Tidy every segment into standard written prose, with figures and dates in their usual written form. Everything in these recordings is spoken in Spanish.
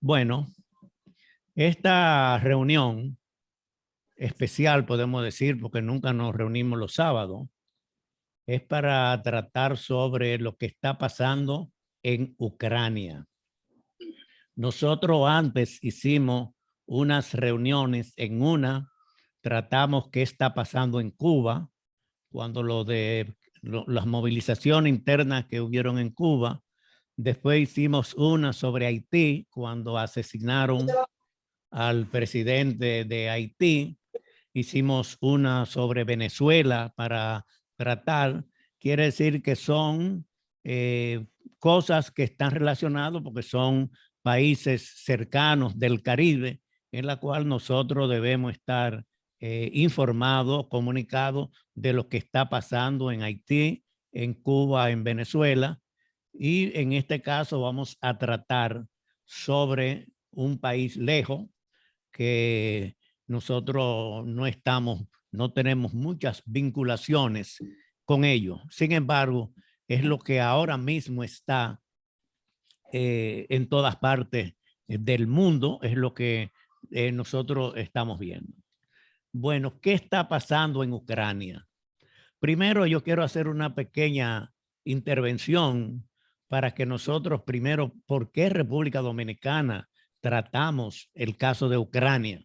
Bueno, esta reunión especial, podemos decir, porque nunca nos reunimos los sábados, es para tratar sobre lo que está pasando en Ucrania. Nosotros antes hicimos unas reuniones. En una tratamos qué está pasando en Cuba, cuando las movilizaciones internas que hubieron en Cuba. Después hicimos una sobre Haití, cuando asesinaron al presidente de Haití. Hicimos una sobre Venezuela para tratar. Quiere decir que son cosas que están relacionadas porque son países cercanos del Caribe, en la cual nosotros debemos estar informados, comunicados de lo que está pasando en Haití, en Cuba, en Venezuela. Y en este caso vamos a tratar sobre un país lejos que nosotros no tenemos muchas vinculaciones con ellos. Sin embargo, es lo que ahora mismo está en todas partes del mundo, es lo que nosotros estamos viendo. Bueno, ¿qué está pasando en Ucrania? Primero, yo quiero hacer una pequeña intervención para que nosotros primero, ¿por qué República Dominicana tratamos el caso de Ucrania?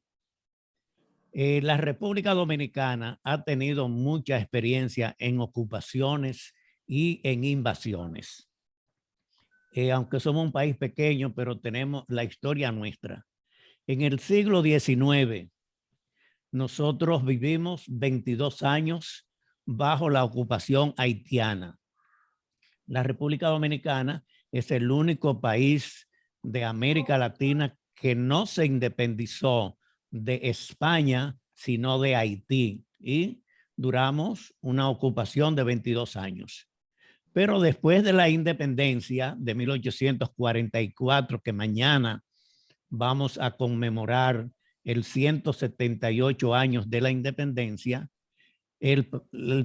La República Dominicana ha tenido mucha experiencia en ocupaciones y en invasiones. Aunque somos un país pequeño, pero tenemos la historia nuestra. En el siglo XIX, nosotros vivimos 22 años bajo la ocupación haitiana. La República Dominicana es el único país de América Latina que no se independizó de España, sino de Haití. Y duramos una ocupación de 22 años. Pero después de la independencia de 1844, que mañana vamos a conmemorar el 178 años de la independencia, el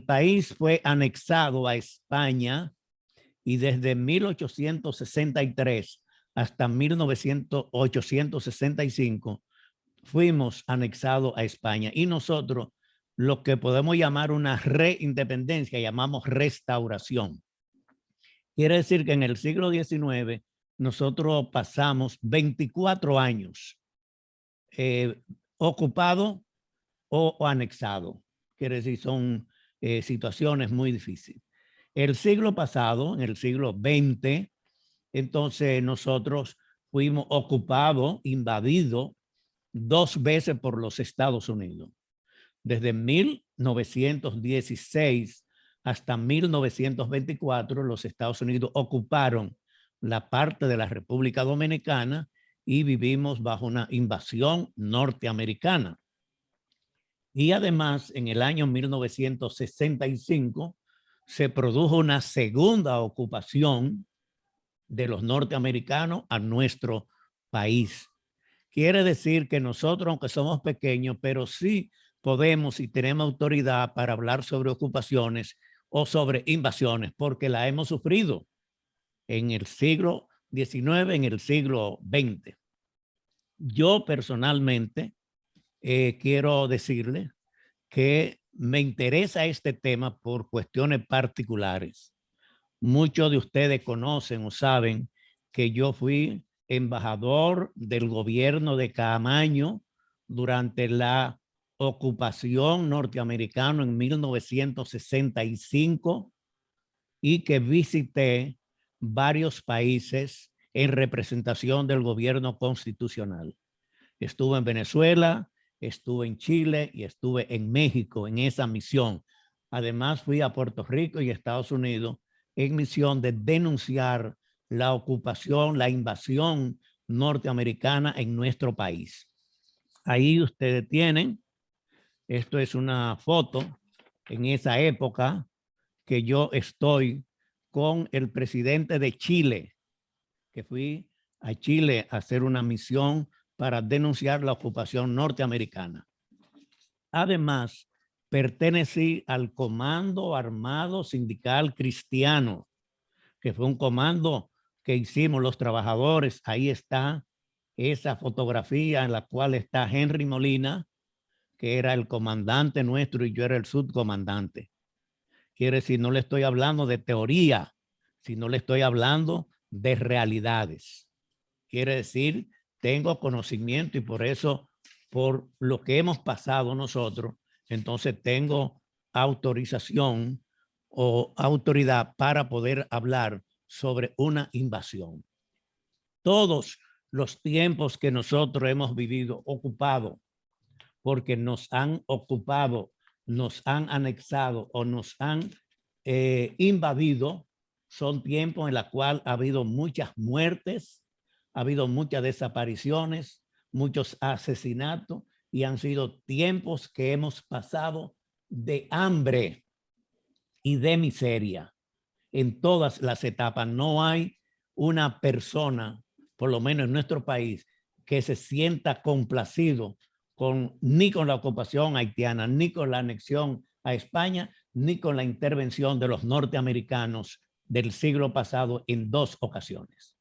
país fue anexado a España y desde 1863 hasta 1865 fuimos anexados a España. Y nosotros lo que podemos llamar una reindependencia, llamamos restauración. Quiere decir que en el siglo XIX nosotros pasamos 24 años ocupado o anexado. Quiere decir, son situaciones muy difíciles. El siglo pasado, en el siglo XX, entonces nosotros fuimos ocupados, invadidos 2 veces por los Estados Unidos. Desde 1916 hasta 1924, los Estados Unidos ocuparon la parte de la República Dominicana y vivimos bajo una invasión norteamericana. Y además, en el año 1965 se produjo una segunda ocupación de los norteamericanos a nuestro país. Quiere decir que nosotros, aunque somos pequeños, pero sí podemos y tenemos autoridad para hablar sobre ocupaciones o sobre invasiones, porque la hemos sufrido en el siglo XIX, en el siglo XX. Yo personalmente quiero decirle que me interesa este tema por cuestiones particulares. Muchos de ustedes conocen o saben que yo fui embajador del gobierno de Caamaño durante la ocupación norteamericana en 1965 y que visité varios países en representación del gobierno constitucional. Estuve en Venezuela, estuve en Chile y estuve en México en esa misión. Además, fui a Puerto Rico y Estados Unidos en misión de denunciar la ocupación, la invasión norteamericana en nuestro país. Ahí ustedes tienen, esto es una foto en esa época que yo estoy con el presidente de Chile, que fui a Chile a hacer una misión para denunciar la ocupación norteamericana. Además, pertenecí al Comando Armado Sindical Cristiano, que fue un comando que hicimos los trabajadores. Ahí está esa fotografía en la cual está Henry Molina, que era el comandante nuestro y yo era el subcomandante. Quiere decir, no le estoy hablando de teoría, sino le estoy hablando de realidades. Quiere decir, tengo conocimiento y por eso, por lo que hemos pasado nosotros, entonces tengo autorización o autoridad para poder hablar sobre una invasión. Todos los tiempos que nosotros hemos vivido ocupado, porque nos han ocupado, nos han anexado o nos han invadido, son tiempos en los cuales ha habido muchas muertes, ha habido muchas desapariciones, muchos asesinatos y han sido tiempos que hemos pasado de hambre y de miseria en todas las etapas. No hay una persona, por lo menos en nuestro país, que se sienta complacido ni con la ocupación haitiana, ni con la anexión a España, ni con la intervención de los norteamericanos del siglo pasado en 2 ocasiones.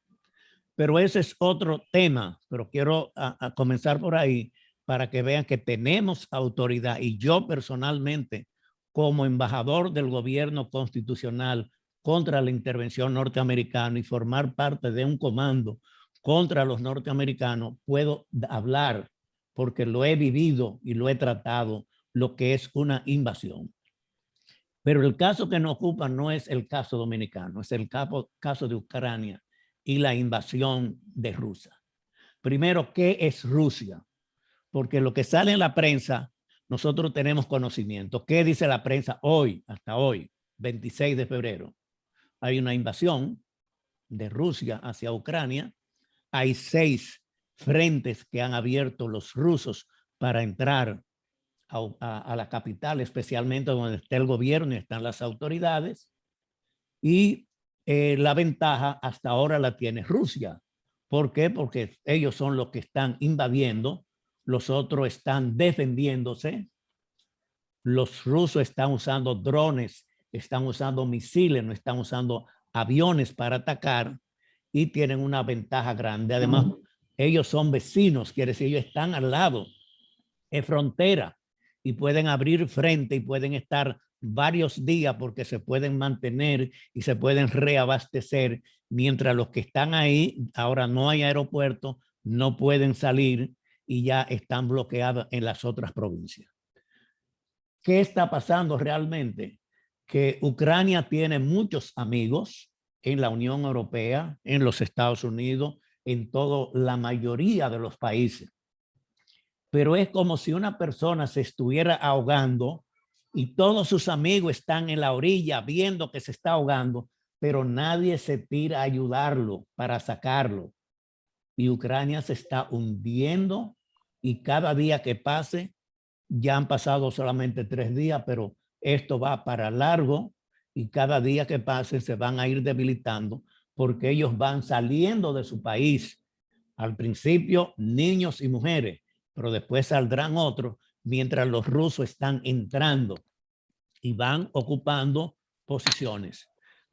Pero ese es otro tema, pero quiero comenzar por ahí para que vean que tenemos autoridad y yo personalmente, como embajador del gobierno constitucional contra la intervención norteamericana y formar parte de un comando contra los norteamericanos, puedo hablar porque lo he vivido y lo he tratado, lo que es una invasión. Pero el caso que nos ocupa no es el caso dominicano, es el caso de Ucrania y la invasión de Rusia. Primero, ¿qué es Rusia? Porque lo que sale en la prensa, nosotros tenemos conocimiento. ¿Qué dice la prensa hoy, hasta hoy, 26 de febrero? Hay una invasión de Rusia hacia Ucrania. Hay 6 frentes que han abierto los rusos para entrar a la capital, especialmente donde está el gobierno y están las autoridades. Y la ventaja hasta ahora la tiene Rusia. ¿Por qué? Porque ellos son los que están invadiendo, los otros están defendiéndose, los rusos están usando drones, están usando misiles, no están usando aviones para atacar y tienen una ventaja grande. Además, ellos son vecinos, quiere decir, ellos están al lado, es frontera y pueden abrir frente y pueden estar varios días porque se pueden mantener y se pueden reabastecer, mientras los que están ahí, ahora no hay aeropuerto, no pueden salir y ya están bloqueados en las otras provincias. ¿Qué está pasando realmente? Que Ucrania tiene muchos amigos en la Unión Europea, en los Estados Unidos, en toda la mayoría de los países. Pero es como si una persona se estuviera ahogando y todos sus amigos están en la orilla viendo que se está ahogando, pero nadie se tira a ayudarlo para sacarlo. Y Ucrania se está hundiendo y cada día que pase, ya han pasado solamente 3 días, pero esto va para largo y cada día que pase se van a ir debilitando porque ellos van saliendo de su país. Al principio, niños y mujeres, pero después saldrán otros mientras los rusos están entrando y van ocupando posiciones.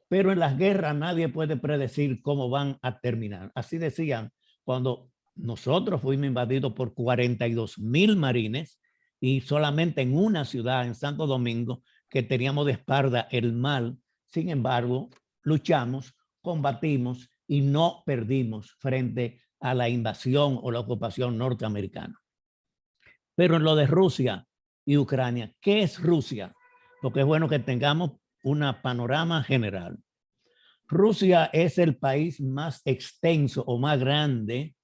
Pero en las guerras nadie puede predecir cómo van a terminar. Así decían cuando nosotros fuimos invadidos por 42,000 marines y solamente en una ciudad, en Santo Domingo, que teníamos de espalda el mal. Sin embargo, luchamos, combatimos y no perdimos frente a la invasión o la ocupación norteamericana. Pero en lo de Rusia y Ucrania, ¿qué es Rusia? Porque es bueno que tengamos un panorama general. Rusia es el país más extenso o más grande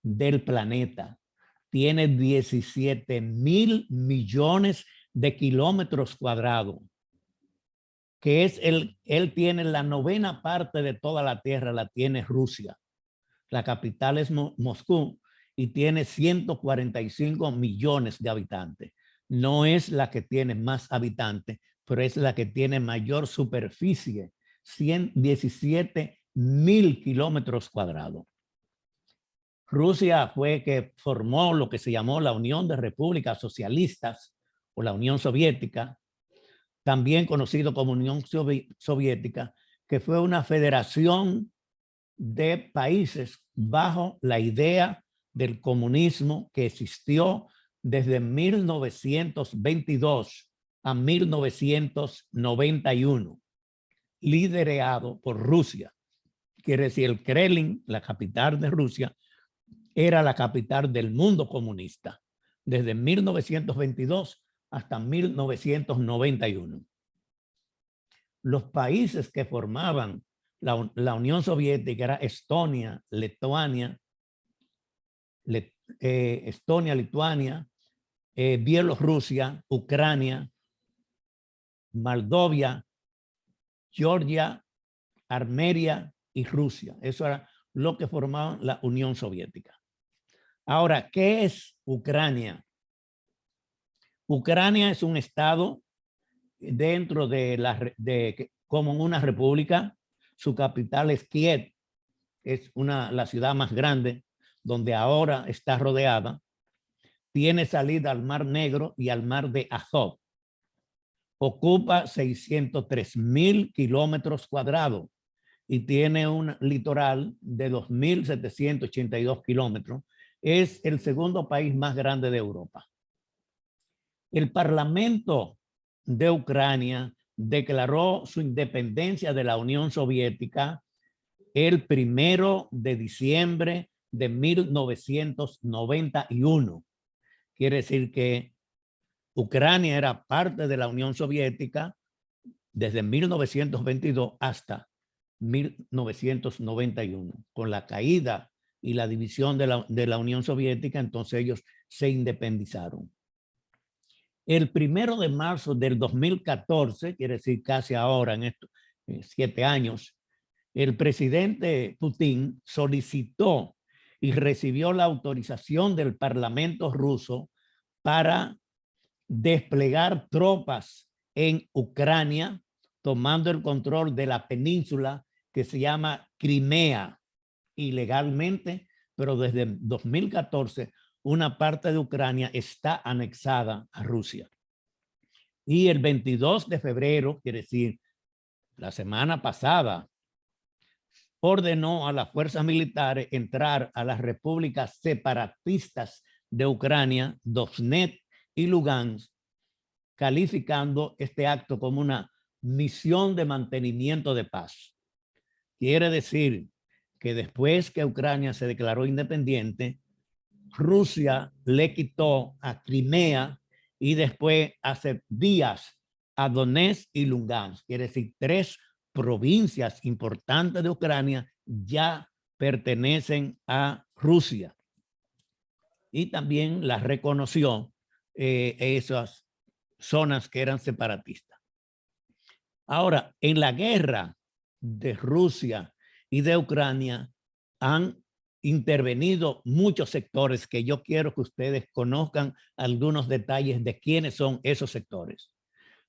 del planeta. Tiene 17,000 millones de kilómetros cuadrados, que es él tiene la 9ª parte de toda la Tierra, la tiene Rusia. La capital es Moscú y tiene 145 millones de habitantes. No es la que tiene más habitantes, pero es la que tiene mayor superficie, 117,000 kilómetros cuadrados. Rusia fue que formó lo que se llamó la Unión de Repúblicas Socialistas o la Unión Soviética, también conocido como Unión Soviética, que fue una federación de países bajo la idea del comunismo que existió desde 1922 a 1991, liderado por Rusia. Quiere decir, el Kremlin, la capital de Rusia, era la capital del mundo comunista, desde 1922 hasta 1991. Los países que formaban la Unión Soviética era Estonia, Lituania, Bielorrusia, Ucrania, Moldavia, Georgia, Armenia y Rusia. Eso era lo que formaban la Unión Soviética. Ahora, ¿qué es Ucrania? Ucrania es un estado dentro de como una república. Su capital es Kiev, es la ciudad más grande, donde ahora está rodeada. Tiene salida al Mar Negro y al Mar de Azov. Ocupa 603,000 kilómetros cuadrados y tiene un litoral de 2.782 kilómetros. Es el segundo país más grande de Europa. El Parlamento de Ucrania declaró su independencia de la Unión Soviética el 1 de diciembre de 1991. Quiere decir que Ucrania era parte de la Unión Soviética desde 1922 hasta 1991. Con la caída y la división de la Unión Soviética, entonces ellos se independizaron. El 1 de marzo del 2014, quiere decir casi ahora, en estos 7 años, el presidente Putin solicitó y recibió la autorización del Parlamento ruso para desplegar tropas en Ucrania, tomando el control de la península que se llama Crimea, ilegalmente, pero desde 2014 una parte de Ucrania está anexada a Rusia. Y el 22 de febrero, quiere decir, la semana pasada, ordenó a las fuerzas militares entrar a las repúblicas separatistas de Ucrania, Donetsk y Lugansk, calificando este acto como una misión de mantenimiento de paz. Quiere decir que después que Ucrania se declaró independiente, Rusia le quitó a Crimea y después hace días a Donetsk y Lugansk. Quiere decir, 3 provincias importantes de Ucrania ya pertenecen a Rusia. Y también las reconoció esas zonas que eran separatistas. Ahora, en la guerra de Rusia y de Ucrania han intervenido muchos sectores que yo quiero que ustedes conozcan algunos detalles de quiénes son esos sectores.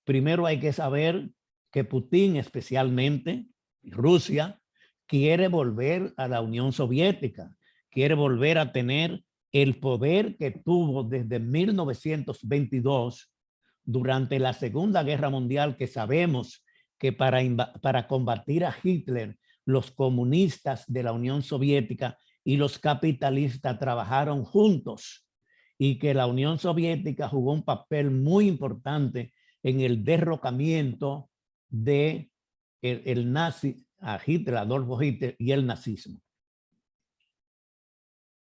Primero hay que saber que Putin, especialmente Rusia, quiere volver a la Unión Soviética, quiere volver a tener el poder que tuvo desde 1922 durante la Segunda Guerra Mundial, que sabemos que para combatir a Hitler, los comunistas de la Unión Soviética y los capitalistas trabajaron juntos y que la Unión Soviética jugó un papel muy importante en el derrocamiento de el nazi, a Hitler, Adolfo Hitler y el nazismo.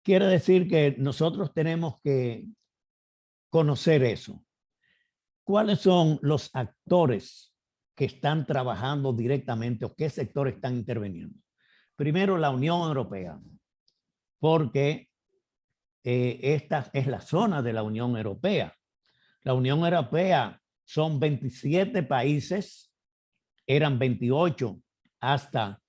Quiere decir que nosotros tenemos que conocer eso. ¿Cuáles son los actores que están trabajando directamente o qué sectores están interviniendo? Primero, la Unión Europea, porque esta es la zona de la Unión Europea. La Unión Europea son 27 países, eran 28 hasta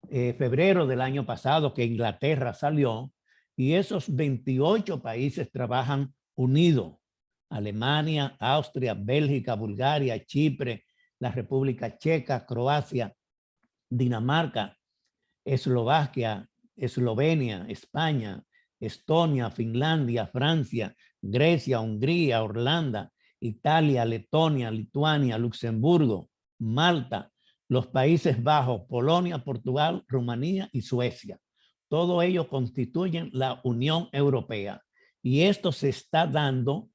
febrero del año pasado que Inglaterra salió, y esos 28 países trabajan unidos. Alemania, Austria, Bélgica, Bulgaria, Chipre, la República Checa, Croacia, Dinamarca, Eslovaquia, Eslovenia, España, Estonia, Finlandia, Francia, Grecia, Hungría, Irlanda, Italia, Letonia, Lituania, Luxemburgo, Malta, los Países Bajos, Polonia, Portugal, Rumanía y Suecia. todo ello constituyen la Unión Europea. Y esto se está dando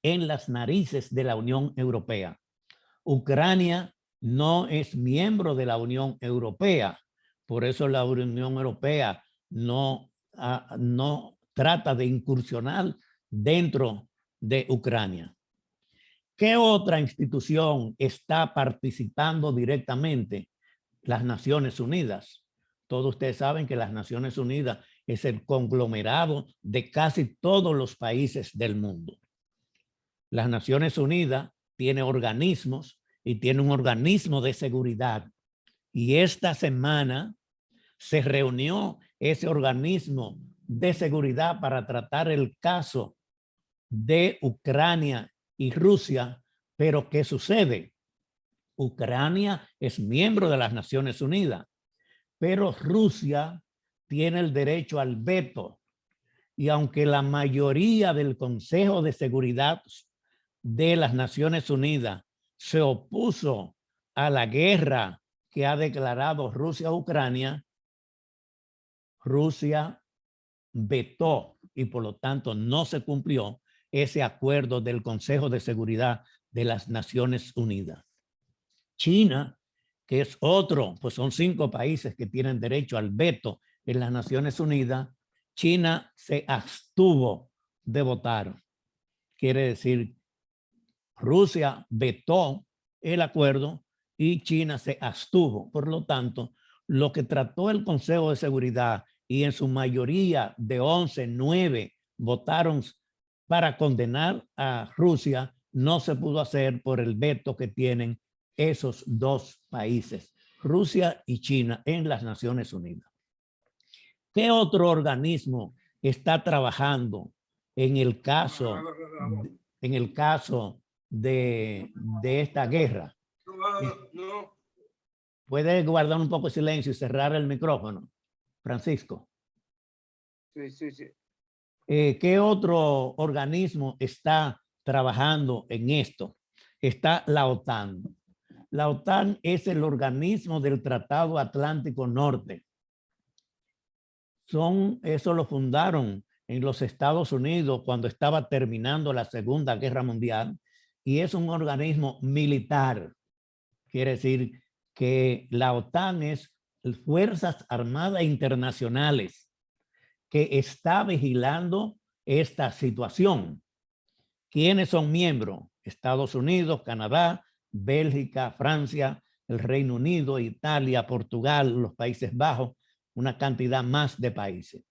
en las narices de la Unión Europea. Ucrania no es miembro de la Unión Europea. Por eso la Unión Europea no trata de incursionar dentro de Ucrania. ¿Qué otra institución está participando directamente? Las Naciones Unidas. Todos ustedes saben que las Naciones Unidas es el conglomerado de casi todos los países del mundo. Las Naciones Unidas tiene organismos y tiene un organismo de seguridad. Y esta semana se reunió ese organismo de seguridad para tratar el caso de Ucrania y Rusia. Pero ¿qué sucede? Ucrania es miembro de las Naciones Unidas, pero Rusia tiene el derecho al veto. Y aunque la mayoría del Consejo de Seguridad de las Naciones Unidas se opuso a la guerra que ha declarado Rusia a Ucrania, Rusia vetó y por lo tanto no se cumplió ese acuerdo del Consejo de Seguridad de las Naciones Unidas. China, que es otro, pues son 5 países que tienen derecho al veto en las Naciones Unidas. China se abstuvo de votar. Quiere decir, Rusia vetó el acuerdo y China se abstuvo. Por lo tanto, lo que trató el Consejo de Seguridad y en su mayoría de 11, 9 votaron para condenar a Rusia, no se pudo hacer por el veto que tienen esos 2 países, Rusia y China, en las Naciones Unidas. ¿Qué otro organismo está trabajando en el caso de esta guerra? ¿Puede guardar un poco de silencio y cerrar el micrófono, Francisco? Sí, sí, sí. ¿Qué otro organismo está trabajando en esto? Está la OTAN. La OTAN es el organismo del Tratado Atlántico Norte. Eso lo fundaron en los Estados Unidos cuando estaba terminando la Segunda Guerra Mundial y es un organismo militar. Quiere decir que la OTAN es Fuerzas Armadas Internacionales que está vigilando esta situación. ¿Quiénes son miembros? Estados Unidos, Canadá, Bélgica, Francia, el Reino Unido, Italia, Portugal, los Países Bajos, una cantidad más de países.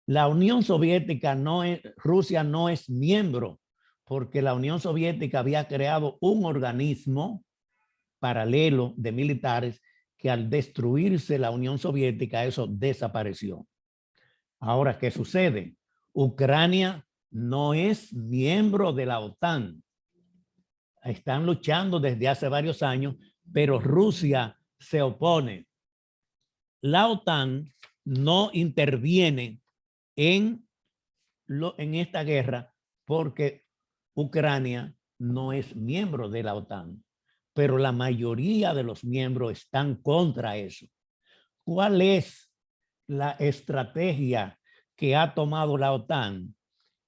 La Unión Soviética Rusia no es miembro porque la Unión Soviética había creado un organismo paralelo de militares que al destruirse la Unión Soviética eso desapareció. Ahora, ¿qué sucede? Ucrania no es miembro de la OTAN. Están luchando desde hace varios años, pero Rusia se opone. La OTAN no interviene en esta guerra porque Ucrania no es miembro de la OTAN, pero la mayoría de los miembros están contra eso. ¿Cuál es la estrategia que ha tomado la OTAN?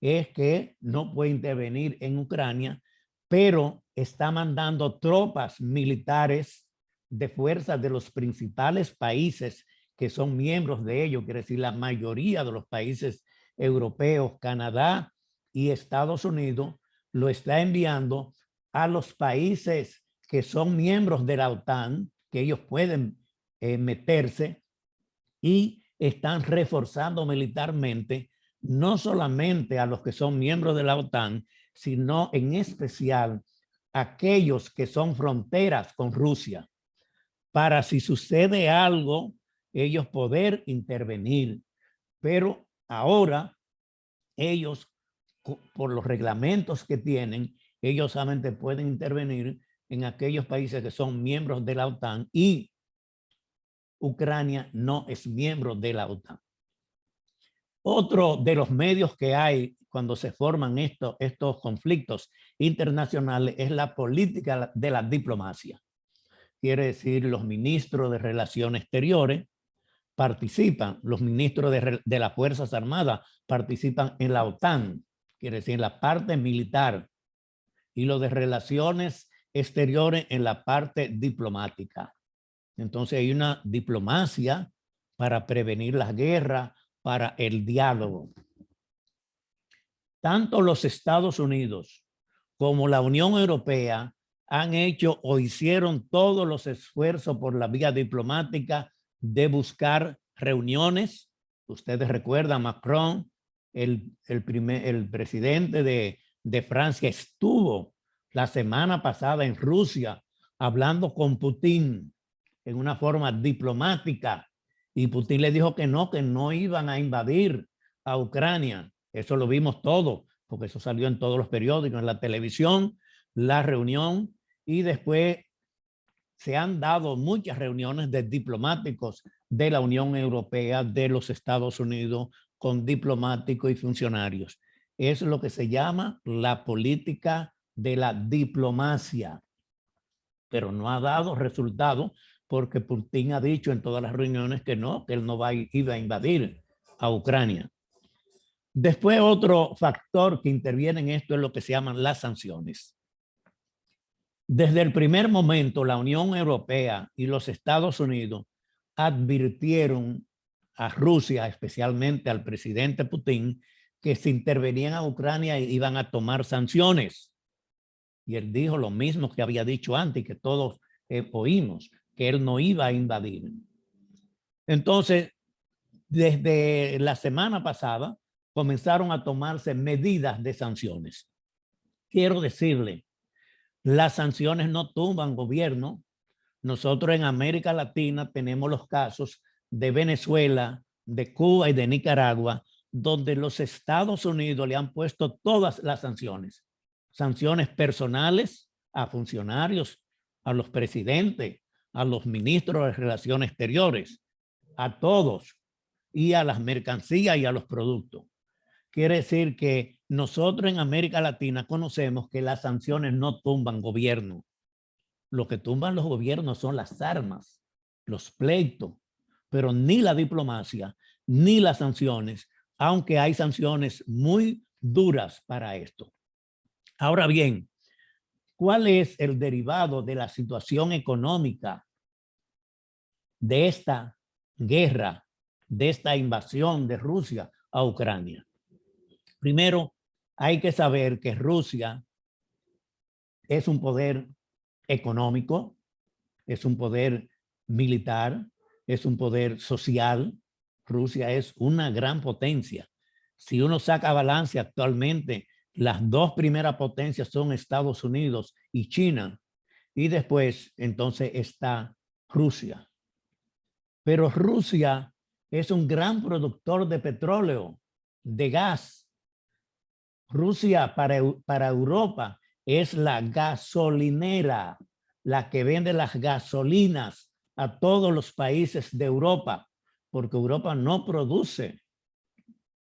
Es que no puede intervenir en Ucrania, pero está mandando tropas militares de fuerzas de los principales países que son miembros de ello, quiere decir la mayoría de los países europeos, Canadá y Estados Unidos, lo está enviando a los países que son miembros de la OTAN, que ellos pueden meterse, y están reforzando militarmente no solamente a los que son miembros de la OTAN, sino en especial aquellos que son fronteras con Rusia, para si sucede algo, ellos poder intervenir. Pero ahora ellos, por los reglamentos que tienen, ellos solamente pueden intervenir en aquellos países que son miembros de la OTAN y Ucrania no es miembro de la OTAN. Otro de los medios que hay cuando se forman estos conflictos internacionales es la política de la diplomacia. Quiere decir los ministros de Relaciones Exteriores participan, los ministros de las Fuerzas Armadas participan en la OTAN, quiere decir en la parte militar, y los de relaciones exteriores en la parte diplomática. Entonces hay una diplomacia para prevenir las guerras, para el diálogo. Tanto los Estados Unidos como la Unión Europea han hecho o hicieron todos los esfuerzos por la vía diplomática de buscar reuniones. Ustedes recuerdan, Macron, el presidente de Francia, estuvo la semana pasada en Rusia hablando con Putin en una forma diplomática, y Putin le dijo que no iban a invadir a Ucrania. Eso lo vimos todo, porque eso salió en todos los periódicos, en la televisión, la reunión, y después se han dado muchas reuniones de diplomáticos de la Unión Europea, de los Estados Unidos, con diplomáticos y funcionarios. Es lo que se llama la política de la diplomacia, pero no ha dado resultado porque Putin ha dicho en todas las reuniones que él no iba a invadir a Ucrania. Después, otro factor que interviene en esto es lo que se llaman las sanciones. Desde el primer momento, la Unión Europea y los Estados Unidos advirtieron a Rusia, especialmente al presidente Putin, que si intervenían a Ucrania iban a tomar sanciones. Y él dijo lo mismo que había dicho antes, que todos oímos, que él no iba a invadir. Entonces, desde la semana pasada, comenzaron a tomarse medidas de sanciones. Quiero decirle, las sanciones no tumban gobierno. Nosotros en América Latina tenemos los casos de Venezuela, de Cuba y de Nicaragua, donde los Estados Unidos le han puesto todas las sanciones. Sanciones personales a funcionarios, a los presidentes, a los ministros de Relaciones Exteriores, a todos, y a las mercancías y a los productos. Quiere decir que nosotros en América Latina conocemos que las sanciones no tumban gobierno. Lo que tumban los gobiernos son las armas, los pleitos, pero ni la diplomacia, ni las sanciones, aunque hay sanciones muy duras para esto. Ahora bien, ¿cuál es el derivado de la situación económica de esta guerra, de esta invasión de Rusia a Ucrania? Primero, hay que saber que Rusia es un poder económico, es un poder militar, es un poder social. Rusia es una gran potencia. Si uno saca balance actualmente, las dos primeras potencias son Estados Unidos y China, y después entonces está Rusia. Pero Rusia es un gran productor de petróleo, de gas. Rusia para Europa es la gasolinera, la que vende las gasolinas a todos los países de Europa, porque Europa no produce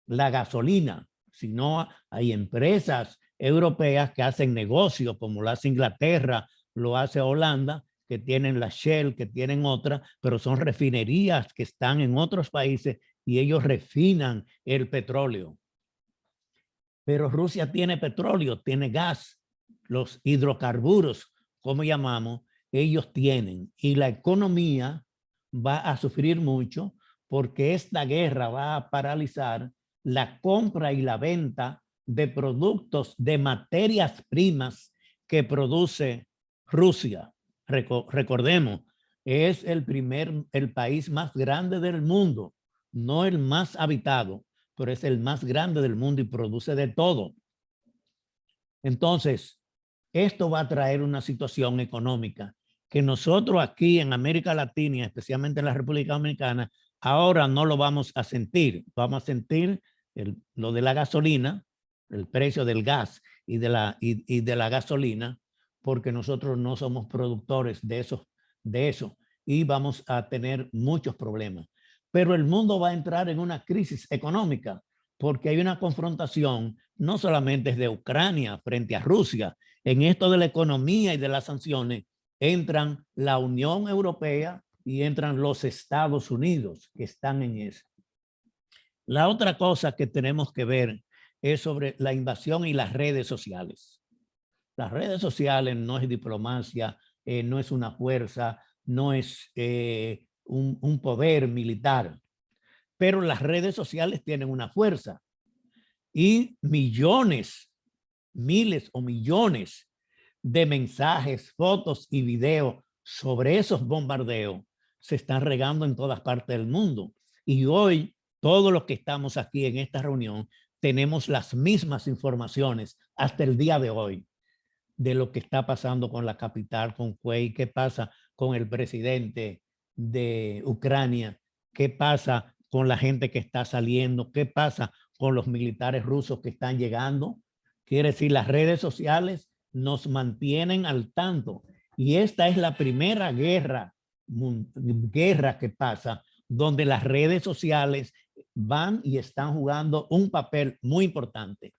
la gasolina, sino hay empresas europeas que hacen negocio, como lo hace Inglaterra, lo hace Holanda, que tienen la Shell, que tienen otra, pero son refinerías que están en otros países y ellos refinan el petróleo. Pero Rusia tiene petróleo, tiene gas, los hidrocarburos, como llamamos, ellos tienen. Y la economía va a sufrir mucho porque esta guerra va a paralizar la compra y la venta de productos, de materias primas que produce Rusia. Recordemos, es el país más grande del mundo, no el más habitado, pero es el más grande del mundo y produce de todo. Entonces, esto va a traer una situación económica que nosotros aquí en América Latina, especialmente en la República Dominicana, ahora no lo vamos a sentir. Vamos a sentir lo de la gasolina, el precio del gas y de la gasolina, porque nosotros no somos productores de eso y vamos a tener muchos problemas. Pero el mundo va a entrar en una crisis económica porque hay una confrontación no solamente de Ucrania frente a Rusia. En esto de la economía y de las sanciones entran la Unión Europea y entran los Estados Unidos, que están en eso. La otra cosa que tenemos que ver es sobre la invasión y las redes sociales. Las redes sociales no es diplomacia, no es una fuerza, no es un poder militar, pero las redes sociales tienen una fuerza y millones, miles o millones de mensajes, fotos y videos sobre esos bombardeos se están regando en todas partes del mundo. Y hoy, todos los que estamos aquí en esta reunión, tenemos las mismas informaciones hasta el día de hoy de lo que está pasando con la capital, con Kyiv, qué pasa con el presidente de Ucrania, qué pasa con la gente que está saliendo, qué pasa con los militares rusos que están llegando. Quiere decir, las redes sociales nos mantienen al tanto. Y esta es la primera guerra que pasa donde las redes sociales van y están jugando un papel muy importante.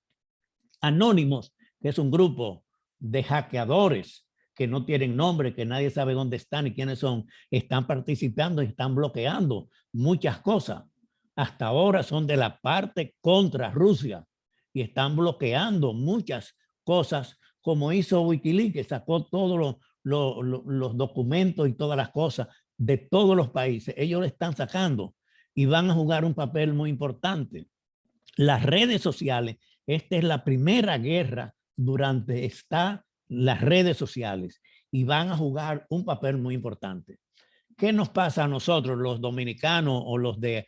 Anónimos, que es un grupo de hackeadores que no tienen nombre, que nadie sabe dónde están y quiénes son, están participando y están bloqueando muchas cosas. Hasta ahora son de la parte contra Rusia y están bloqueando muchas cosas, como hizo Wikileaks, que sacó todos los documentos y todas las cosas de todos los países. Ellos lo están sacando y van a jugar un papel muy importante. Las redes sociales, esta es la primera guerra durante las redes sociales y van a jugar un papel muy importante. ¿Qué nos pasa a nosotros, los dominicanos o los de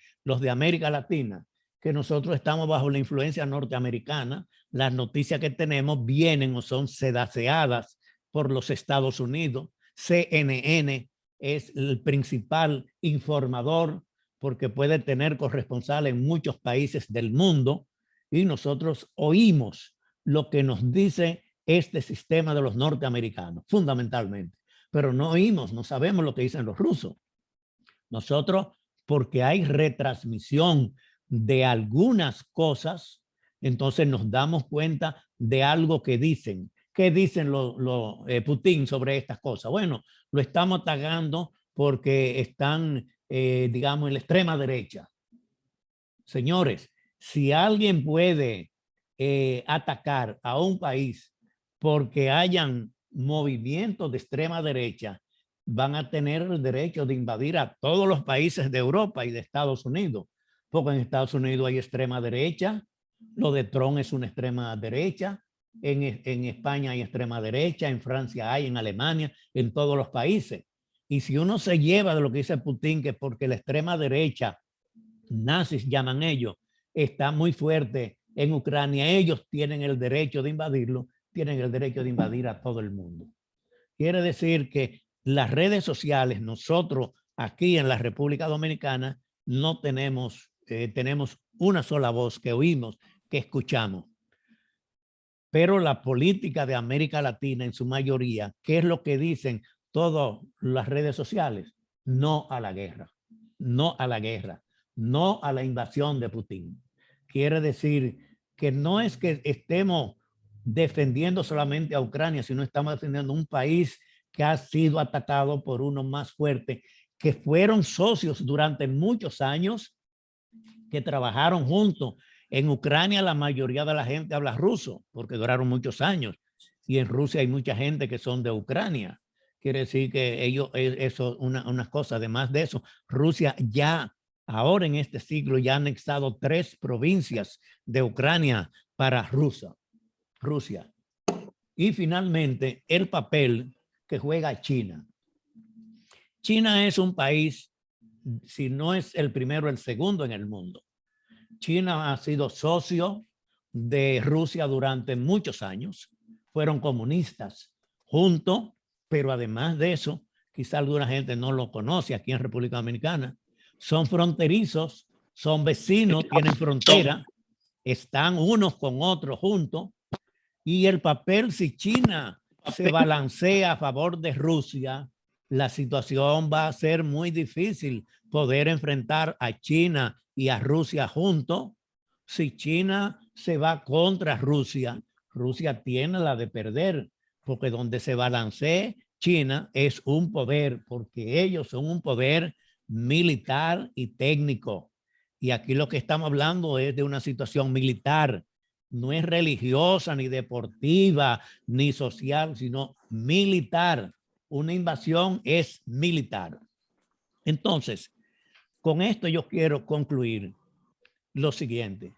América Latina? Que nosotros estamos bajo la influencia norteamericana. Las noticias que tenemos vienen o son sedaceadas por los Estados Unidos. CNN es el principal informador porque puede tener corresponsal en muchos países del mundo y nosotros oímos lo que nos dice este sistema de los norteamericanos, fundamentalmente. Pero no oímos, no sabemos lo que dicen los rusos. Nosotros, porque hay retransmisión de algunas cosas, entonces nos damos cuenta de algo que dicen. ¿Qué dicen Putin sobre estas cosas? Bueno, lo estamos atacando porque están, digamos, en la extrema derecha. Señores, si alguien puede atacar a un país porque hayan movimientos de extrema derecha, van a tener el derecho de invadir a todos los países de Europa y de Estados Unidos, porque en Estados Unidos hay extrema derecha, lo de Trump es una extrema derecha, en España hay extrema derecha, en Francia hay, en Alemania, en todos los países. Y si uno se lleva de lo que dice Putin, que porque la extrema derecha, nazis llaman ellos, está muy fuerte en Ucrania, ellos tienen el derecho de invadirlo, tienen el derecho de invadir a todo el mundo. Quiere decir que las redes sociales, nosotros aquí en la República Dominicana no tenemos, tenemos una sola voz que oímos, que escuchamos. Pero la política de América Latina en su mayoría, ¿qué es lo que dicen todas las redes sociales? No a la guerra, no a la guerra, no a la invasión de Putin. Quiere decir que no es que estemos defendiendo solamente a Ucrania, sino estamos defendiendo un país que ha sido atacado por uno más fuerte, que fueron socios durante muchos años, que trabajaron juntos. En Ucrania la mayoría de la gente habla ruso, porque duraron muchos años. Y en Rusia hay mucha gente que son de Ucrania. Quiere decir que ellos, eso, una cosa, además de eso, Rusia ya, ahora en este siglo, ya ha anexado 3 provincias de Ucrania para Rusia. Y finalmente, el papel que juega China. China es un país, si no es el primero, el segundo en el mundo. China ha sido socio de Rusia durante muchos años. Fueron comunistas juntos, pero además de eso, quizá alguna gente no lo conoce aquí en República Dominicana. Son fronterizos, son vecinos, tienen frontera, están unos con otros juntos. Y el papel, si China se balancea a favor de Rusia, la situación va a ser muy difícil poder enfrentar a China y a Rusia juntos. Si China se va contra Rusia, Rusia tiene la de perder, porque donde se balancee, China es un poder, porque ellos son un poder militar y técnico. Y aquí lo que estamos hablando es de una situación militar. No es religiosa, ni deportiva, ni social, sino militar. Una invasión es militar. Entonces, con esto yo quiero concluir lo siguiente.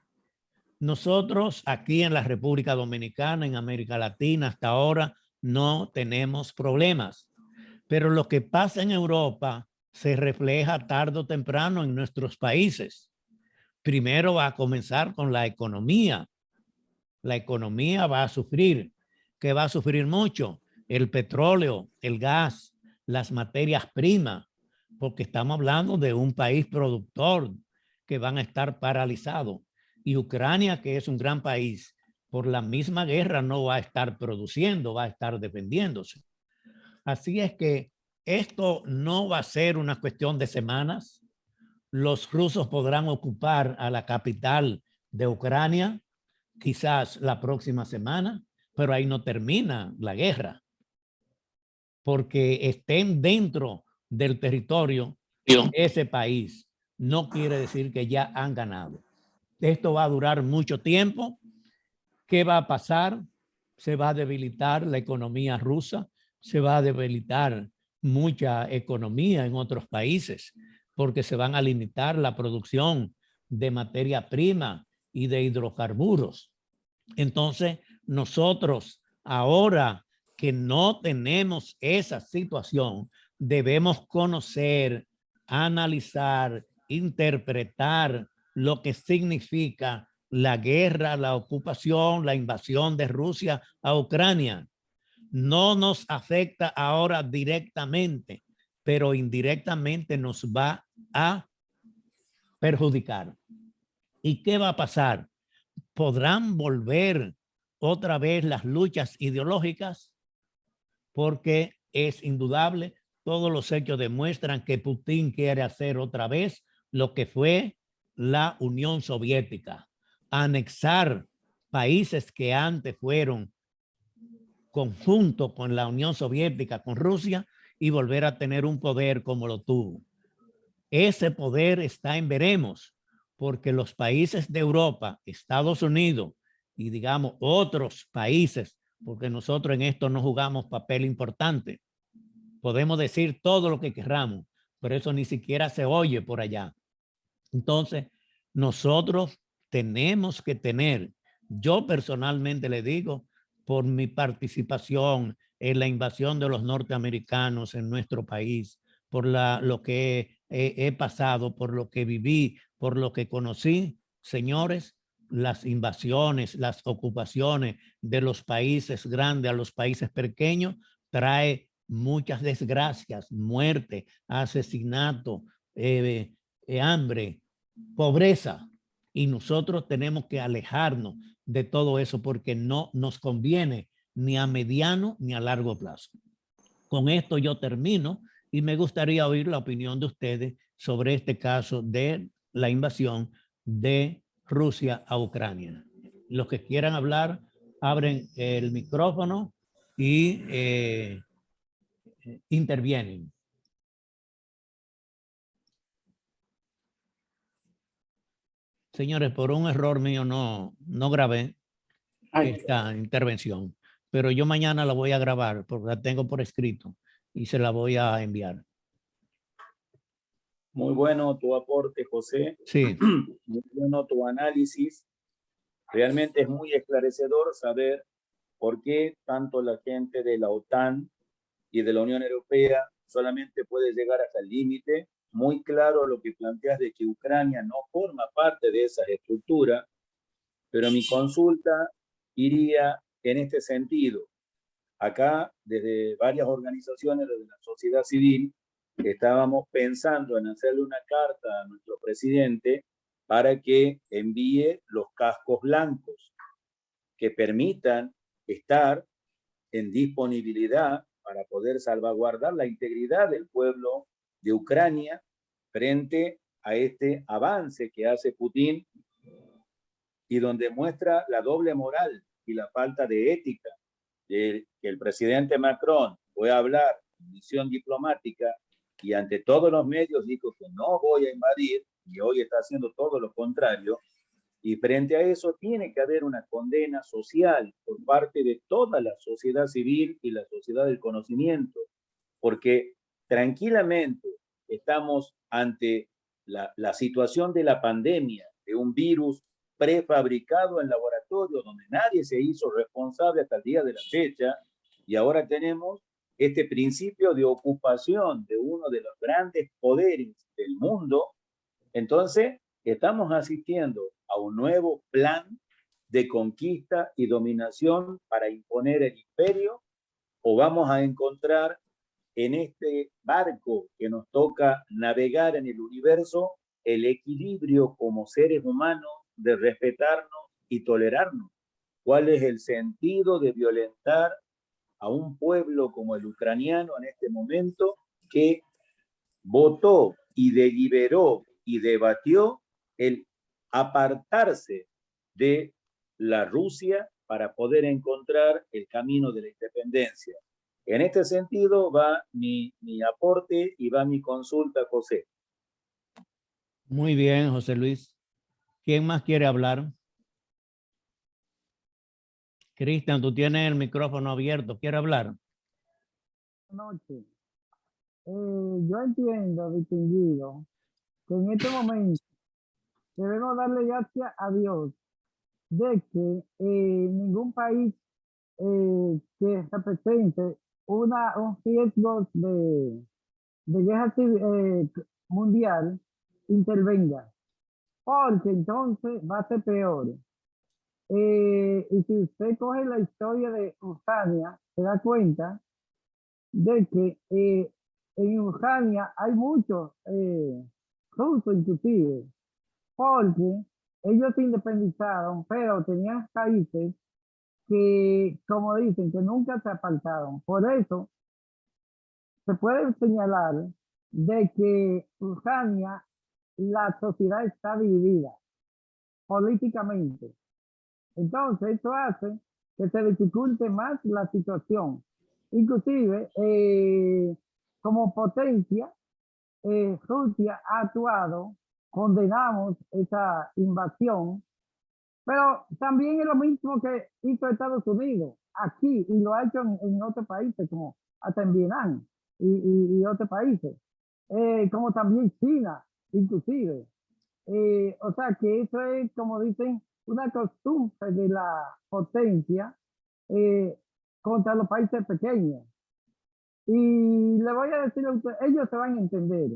Nosotros aquí en la República Dominicana, en América Latina, hasta ahora no tenemos problemas. Pero lo que pasa en Europa se refleja tarde o temprano en nuestros países. Primero va a comenzar con la economía. La economía va a sufrir. ¿Qué va a sufrir mucho? El petróleo, el gas, las materias primas, porque estamos hablando de un país productor que van a estar paralizados. Y Ucrania, que es un gran país, por la misma guerra no va a estar produciendo, va a estar defendiéndose. Así es que esto no va a ser una cuestión de semanas. Los rusos podrán ocupar a la capital de Ucrania quizás la próxima semana, pero ahí no termina la guerra, porque estén dentro del territorio de ese país. No quiere decir que ya han ganado. Esto va a durar mucho tiempo. ¿Qué va a pasar? Se va a debilitar la economía rusa, se va a debilitar mucha economía en otros países, porque se van a limitar la producción de materia prima y de hidrocarburos. Entonces, nosotros ahora que no tenemos esa situación, debemos conocer, analizar, interpretar lo que significa la guerra, la ocupación, la invasión de Rusia a Ucrania. No nos afecta ahora directamente, pero indirectamente nos va a perjudicar. ¿Y qué va a pasar? ¿Podrán volver otra vez las luchas ideológicas? Porque es indudable, todos los hechos demuestran que Putin quiere hacer otra vez lo que fue la Unión Soviética, anexar países que antes fueron conjunto con la Unión Soviética, con Rusia, y volver a tener un poder como lo tuvo. Ese poder está en veremos, porque los países de Europa, Estados Unidos y digamos otros países, porque nosotros en esto no jugamos papel importante. Podemos decir todo lo que querramos, pero eso ni siquiera se oye por allá. Entonces, nosotros tenemos que tener, yo personalmente le digo, por mi participación en la invasión de los norteamericanos en nuestro país, por lo que he pasado, por lo que viví, por lo que conocí, señores, las invasiones, las ocupaciones de los países grandes a los países pequeños trae muchas desgracias, muerte, asesinato, hambre, pobreza. Y nosotros tenemos que alejarnos de todo eso porque no nos conviene ni a mediano ni a largo plazo. Con esto yo termino y me gustaría oír la opinión de ustedes sobre este caso de la invasión de Rusia a Ucrania. Los que quieran hablar, abren el micrófono y intervienen. Señores, por un error mío no grabé esta intervención, pero yo mañana la voy a grabar porque la tengo por escrito y se la voy a enviar. Muy bueno tu aporte, José. Sí. Muy bueno tu análisis. Realmente es muy esclarecedor saber por qué tanto la gente de la OTAN y de la Unión Europea solamente puede llegar hasta el límite. Muy claro lo que planteas de que Ucrania no forma parte de esa estructura, pero mi consulta iría en este sentido. Acá, desde varias organizaciones de la sociedad civil, estábamos pensando en hacerle una carta a nuestro presidente para que envíe los cascos blancos que permitan estar en disponibilidad para poder salvaguardar la integridad del pueblo de Ucrania frente a este avance que hace Putin y donde muestra la doble moral y la falta de ética de que el presidente Macron pueda hablar misión diplomática y ante todos los medios dijo que no voy a invadir, y hoy está haciendo todo lo contrario. Y frente a eso tiene que haber una condena social por parte de toda la sociedad civil y la sociedad del conocimiento, porque tranquilamente estamos ante la situación de la pandemia, de un virus prefabricado en laboratorio donde nadie se hizo responsable hasta el día de la fecha, y ahora tenemos este principio de ocupación de uno de los grandes poderes del mundo. Entonces, estamos asistiendo a un nuevo plan de conquista y dominación para imponer el imperio, o vamos a encontrar en este barco que nos toca navegar en el universo el equilibrio como seres humanos de respetarnos y tolerarnos. ¿Cuál es el sentido de violentar a un pueblo como el ucraniano en este momento que votó y deliberó y debatió el apartarse de la Rusia para poder encontrar el camino de la independencia? En este sentido va mi aporte y va mi consulta, José. Muy bien, José Luis. ¿Quién más quiere hablar? Cristian, tú tienes el micrófono abierto. ¿Quiere hablar? Buenas noches. Yo entiendo, distinguido, que en este momento debemos darle gracias a Dios de que ningún país que represente un riesgo de guerra mundial intervenga, porque entonces va a ser peor. Y si usted coge la historia de Ucrania, se da cuenta de que en Ucrania hay muchos rusos inclusive, porque ellos se independizaron, pero tenían países que, como dicen, que nunca se apartaron. Por eso se puede señalar de que Ucrania, la sociedad está dividida políticamente. Entonces, esto hace que se dificulte más la situación. Inclusive, como potencia, Rusia ha actuado, condenamos esa invasión, pero también es lo mismo que hizo Estados Unidos aquí y lo ha hecho en otros países, como hasta en Vietnam y otros países, como también China, inclusive. O sea que eso es, como dicen, una costumbre de la potencia eh, contra los países pequeños. Y le voy a decir a usted, ellos se van a entender.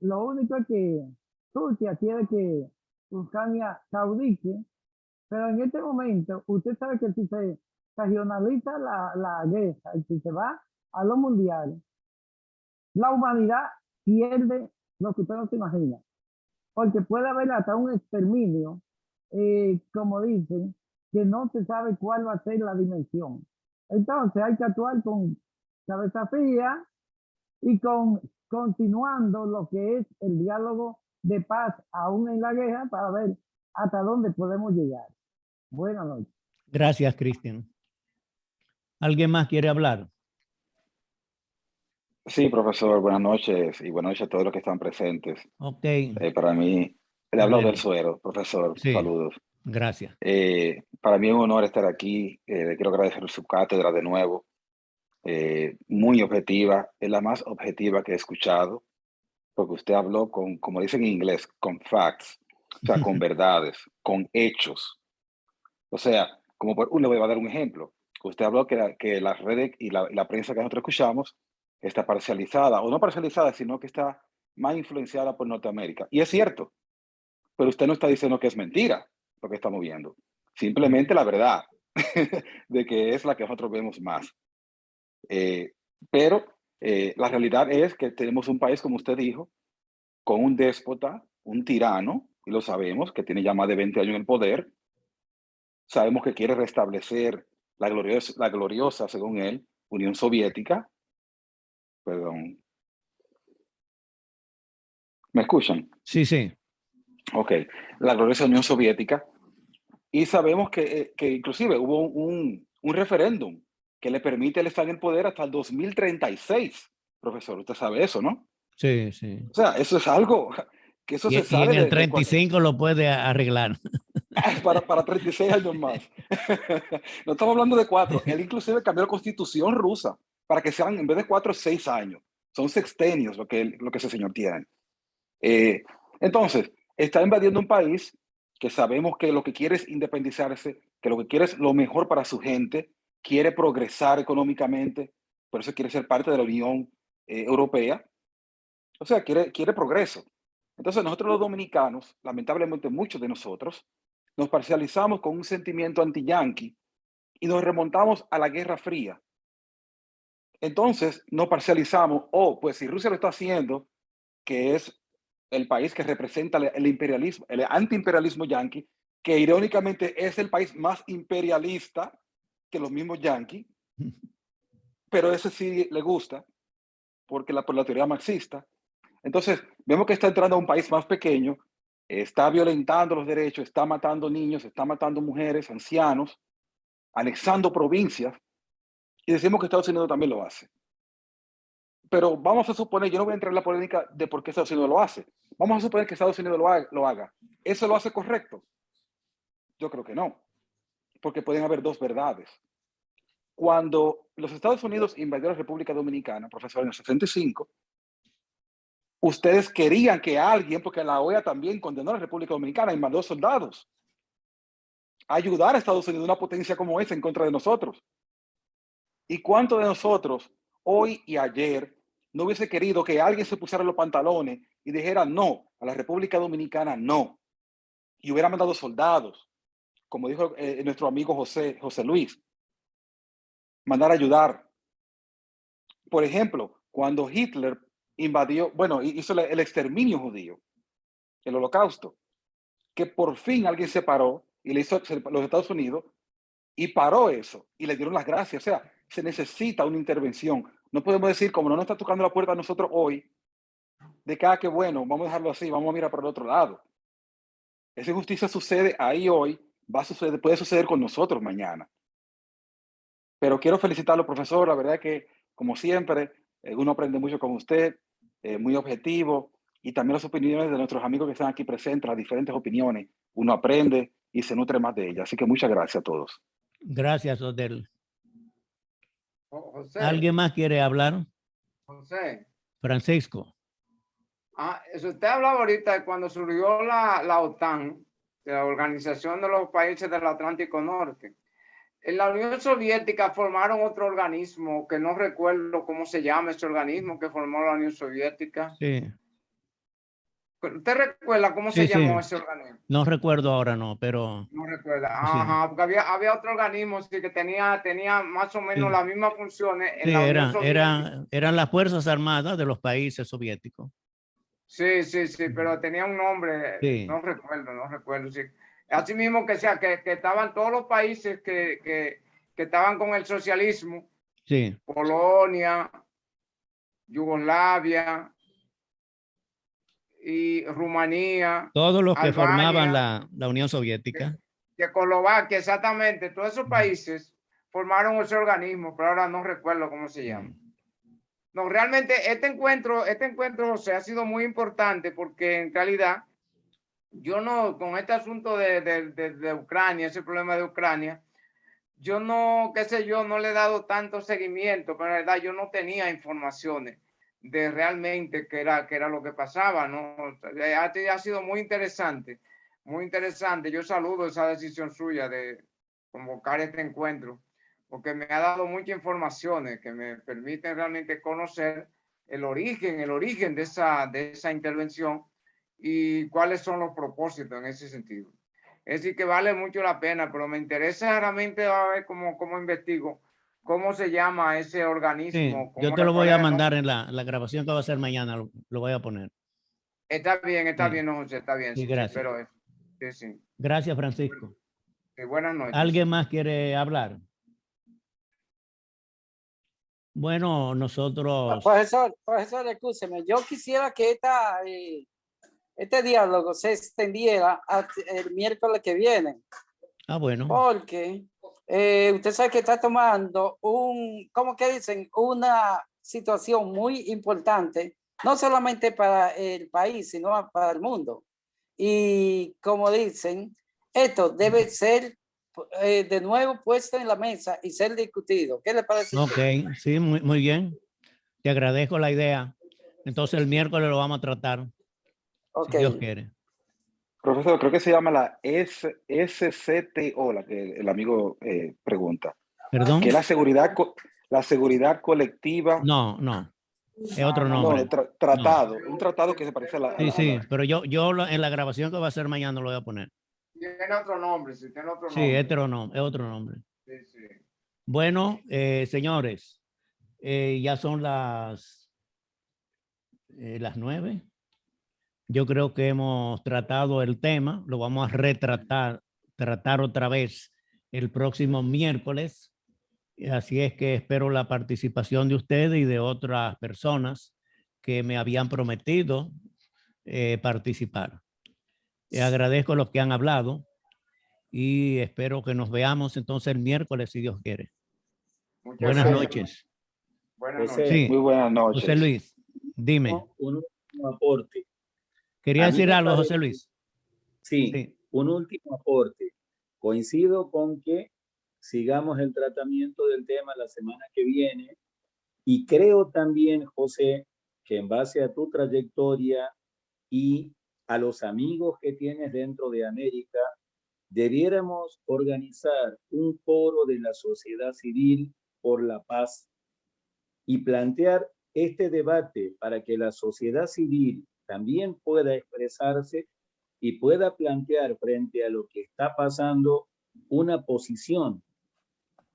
Lo único es que Rusia quiere que Ucrania claudique, pero en este momento usted sabe que si se regionaliza la guerra y si se va a lo mundial, la humanidad pierde lo que usted no se imagina, porque puede haber hasta un exterminio, como dicen, que no se sabe cuál va a ser la dimensión. Entonces hay que actuar con cabeza fría y continuando lo que es el diálogo de paz aún en la guerra para ver hasta dónde podemos llegar. Buenas noches. Gracias, Cristian. ¿Alguien más quiere hablar? Sí, profesor, buenas noches y buenas noches a todos los que están presentes. Ok. Para mí, le hablo Bueno. del suero, profesor, Sí. saludos. Gracias. Para mí es un honor estar aquí, le quiero agradecer su cátedra de nuevo, muy objetiva, es la más objetiva que he escuchado, porque usted habló con, como dicen en inglés, con facts, o sea, con verdades, con hechos. O sea, como le voy a dar un ejemplo. Usted habló que las redes y la prensa que nosotros escuchamos está parcializada, o no parcializada, sino que está más influenciada por Norteamérica. Y es cierto, pero usted no está diciendo que es mentira lo que estamos viendo. Simplemente la verdad de que es la que nosotros vemos más. Pero la realidad es que tenemos un país, como usted dijo, con un déspota, un tirano, y lo sabemos, que tiene ya más de 20 años en el poder. Sabemos que quiere restablecer la gloriosa, según él, Unión Soviética. Perdón. ¿Me escuchan? Sí, sí. Ok. La gloriosa Unión Soviética. Y sabemos que inclusive hubo un referéndum que le permite el estar en poder hasta el 2036. Profesor, usted sabe eso, ¿no? Sí, sí. O sea, eso es algo que eso se Y sabe en el de 35 lo puede arreglar. para 36 años más. No estamos hablando de 4. Él inclusive cambió la constitución rusa para que sean, en vez de 4, 6 años. Son sextenios lo que ese señor tiene. Entonces, está invadiendo un país que sabemos que lo que quiere es independizarse, que lo que quiere es lo mejor para su gente, quiere progresar económicamente, por eso quiere ser parte de la Unión Europea. O sea, quiere progreso. Entonces, nosotros los dominicanos, lamentablemente muchos de nosotros, nos parcializamos con un sentimiento anti-yanqui y nos remontamos a la Guerra Fría. Entonces, nos parcializamos, pues si Rusia lo está haciendo, que es el país que representa el imperialismo, el antiimperialismo yanqui, que irónicamente es el país más imperialista que los mismos yanquis, pero ese sí le gusta, por la teoría marxista. Entonces, vemos que está entrando a un país más pequeño, está violentando los derechos, está matando niños, está matando mujeres, ancianos, anexando provincias, y decimos que Estados Unidos también lo hace. Pero vamos a suponer, yo no voy a entrar en la polémica de por qué Estados Unidos lo hace. Vamos a suponer que Estados Unidos lo haga. ¿Eso lo hace correcto? Yo creo que no, porque pueden haber dos verdades. Cuando los Estados Unidos invadieron la República Dominicana, profesor, en el 65, ustedes querían que alguien, porque la OEA también condenó a la República Dominicana y mandó soldados a ayudar a Estados Unidos, una potencia como esa, en contra de nosotros. ¿Y cuántos de nosotros, hoy y ayer, no hubiese querido que alguien se pusiera los pantalones y dijera no a la República Dominicana, no? Y hubiera mandado soldados, como dijo nuestro amigo José Luis, mandar a ayudar. Por ejemplo, cuando Hitler invadió, hizo el exterminio judío, el holocausto, que por fin alguien se paró y le hizo los Estados Unidos y paró eso y le dieron las gracias. O sea, se necesita una intervención. No podemos decir, como no nos está tocando la puerta a nosotros hoy, de que bueno, vamos a dejarlo así, vamos a mirar por el otro lado. Esa injusticia sucede ahí hoy, puede suceder con nosotros mañana. Pero quiero felicitarlo, profesor. La verdad que, como siempre, uno aprende mucho con usted, muy objetivo, y también las opiniones de nuestros amigos que están aquí presentes, las diferentes opiniones. Uno aprende y se nutre más de ellas. Así que muchas gracias a todos. Gracias, Odel. José, ¿Alguien más quiere hablar? José. Francisco. Eso usted hablaba ahorita de cuando surgió la OTAN, la Organización de los Países del Atlántico Norte. En la Unión Soviética formaron otro organismo que no recuerdo cómo se llama ese organismo que formó la Unión Soviética. Sí. ¿Usted recuerda cómo se llamó ese organismo? No recuerdo ahora, no, pero... No recuerda. Sí. Ajá, porque había otro organismo sí, que tenía más o menos las mismas funciones en la Unión Soviética. Eran las Fuerzas Armadas de los países soviéticos. Sí, pero tenía un nombre, sí. no recuerdo. Sí. Así mismo que sea, que estaban todos los países que estaban con el socialismo. Sí. Polonia, Yugoslavia y Rumanía. Todos los que Albania, formaban la Unión Soviética. Checoslovaquia, exactamente. Todos esos países formaron ese organismo, pero ahora no recuerdo cómo se llama. No, realmente este encuentro, José, ha sido muy importante porque en realidad yo no, con este asunto de Ucrania, ese problema de Ucrania, yo no, qué sé yo, no le he dado tanto seguimiento, pero en realidad yo no tenía informaciones de realmente qué era lo que pasaba, ¿no? Ha sido muy interesante, muy interesante. Yo saludo esa decisión suya de convocar este encuentro, porque me ha dado muchas informaciones que me permiten realmente conocer el origen de esa intervención y cuáles son los propósitos en ese sentido. Es decir, que vale mucho la pena, pero me interesa realmente a ver cómo investigo, cómo se llama ese organismo. Sí, yo te lo voy a mandar en la grabación que va a hacer mañana, lo voy a poner. Está bien, no, José, está bien. Sí, gracias. Pero, sí. Gracias, Francisco. Buenas noches. ¿Alguien más quiere hablar? Bueno, nosotros... Profesor, escúcheme, yo quisiera que este diálogo se extendiera el miércoles que viene. Bueno. Porque Usted sabe que está tomando ¿cómo que dicen? Una situación muy importante, no solamente para el país, sino para el mundo. Y como dicen, esto debe ser de nuevo puesto en la mesa y ser discutido. ¿Qué le parece? Ok, sí, muy bien. Te agradezco la idea. Entonces el miércoles lo vamos a tratar, Ok. si Dios quiere. Profesor, creo que se llama la SCTO, la que el amigo pregunta. ¿Perdón? Que es la seguridad colectiva. No, es otro No, nombre. tratado. Un tratado que se parece a la... Sí, pero yo en la grabación que va a hacer mañana lo voy a poner. Tiene otro nombre, sí, tiene otro Sí, nombre. es otro nombre. Sí, sí. Bueno, señores, ya son las 9. Yo creo que hemos tratado el tema, lo vamos a tratar otra vez el próximo miércoles. Así es que espero la participación de ustedes y de otras personas que me habían prometido participar. Agradezco a los que han hablado y espero que nos veamos entonces el miércoles, si Dios quiere. Muchas Buenas gracias. noches. Buenas José, noches. Sí, Muy buenas noches. José Luis, dime. un último aporte. ¿Quería A mí decir me algo, parece- José Luis? Sí, Sí. un último aporte. Coincido con que sigamos el tratamiento del tema la semana que viene y creo también, José, que en base a tu trayectoria y a los amigos que tienes dentro de América, debiéramos organizar un foro de la sociedad civil por la paz y plantear este debate para que la sociedad civil también pueda expresarse y pueda plantear frente a lo que está pasando una posición,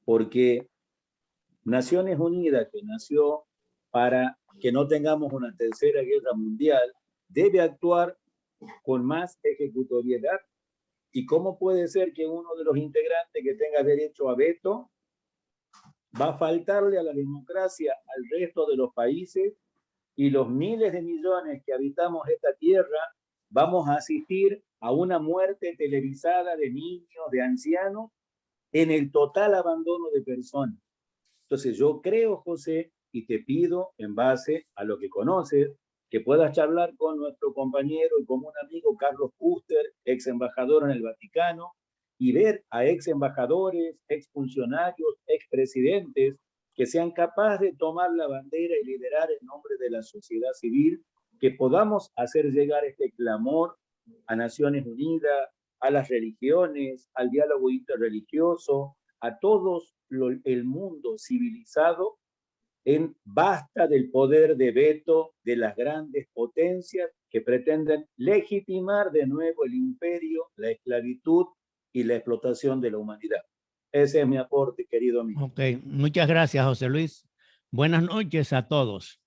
porque Naciones Unidas, que nació para que no tengamos una tercera guerra mundial, debe actuar con más ejecutoriedad. ¿Y cómo puede ser que uno de los integrantes que tenga derecho a veto va a faltarle a la democracia al resto de los países y los miles de millones que habitamos esta tierra vamos a asistir a una muerte televisada de niños, de ancianos, en el total abandono de personas? Entonces yo creo, José, y te pido, en base a lo que conoces, que puedas charlar con nuestro compañero y común amigo Carlos Custer, ex embajador en el Vaticano, y ver a ex embajadores, ex funcionarios, ex presidentes que sean capaces de tomar la bandera y liderar en nombre de la sociedad civil, que podamos hacer llegar este clamor a Naciones Unidas, a las religiones, al diálogo interreligioso, a todos el mundo civilizado, en basta del poder de veto de las grandes potencias que pretenden legitimar de nuevo el imperio, la esclavitud y la explotación de la humanidad. Ese es mi aporte, querido amigo. Ok, muchas gracias, José Luis. Buenas noches a todos.